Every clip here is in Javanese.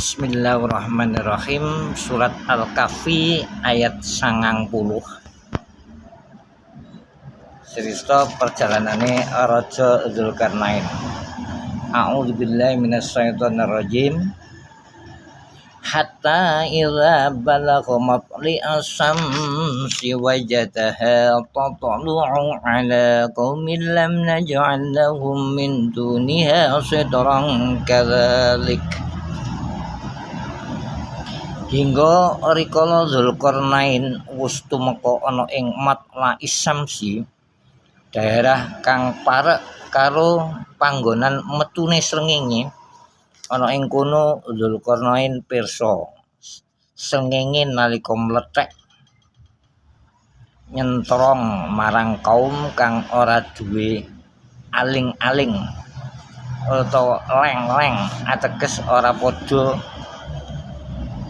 Bismillahirrahmanirrahim. Surat Al-Kahfi ayat 90. Cerita perjalanane Raja Dzulkarnain. A'udzubillahi minasyaitonirrajim. Hatta idza balagha matli'a syamsi wajadaha tatlu'u 'ala qaumin lam naj'al lahum min duniha sitran kadzalik. Hingga rikala Dzulkarnain wis tumeka ana ing Matla'is Syamsi, daerah kang parek karo panggonan metune srengenge. Ana ing kono Dzulkarnain pirsa srengenge nalika mlethek nyentrong marang kaum kang ora duwe aling-aling utawa leng-leng, ateges ora padha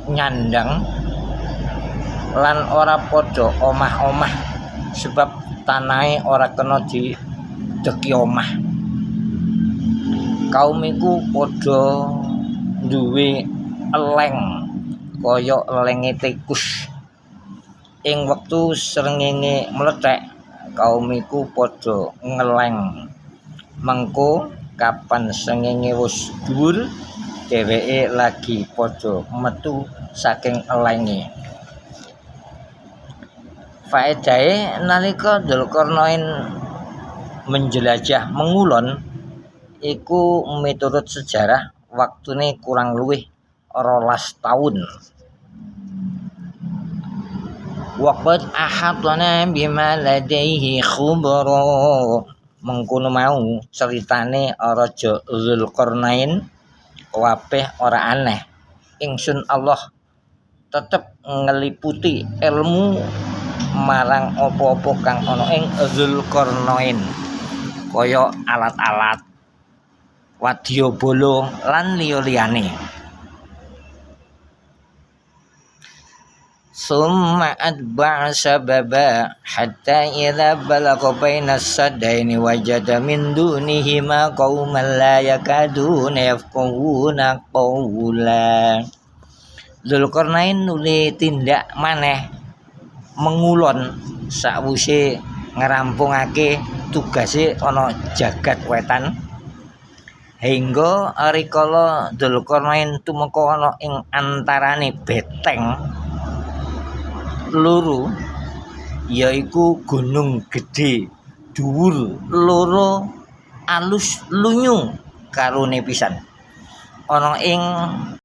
nyandang lan ora padha omah-omah, sebab tanahe ora kena dideki omah. Kaum iku padha duwe eleng kaya elenge tikus. Ing wektu srengenge mlethek, kaum iku padha ngeleng. Mengko kapan srengenge wis dhuwur, dheweke lagi padha metu saking elenge. Faedahe nalika Dzulkarnain menjelajah mengulon iku miturut sejarah waktune kurang luwih 12 taun. Waqad ahatna bima ladaihi khubra. Mengkono mau ceritane Raja Dzulkarnain kabeh ora aneh. Ingsun Allah tetep ngeliputi ilmu marang apa-apa kang ana ing Dzulkarnain, kaya alat-alat, wadyabala lan liya-liyane. Summa atba'a sababa hatta idza balagha baina as-saddaini wajada min dunihima qauman la yakaduna yafqahuna qawla. Dzulkarnain nuli tindak maneh mengulon sakwise ngerampungake tugase ana jagat wetan. Hingga rikala Dzulkarnain tumeka ana ing antarane beteng loro, yaiku gunung gedhe dhuwur loro alus lunyu karone pisan ana ing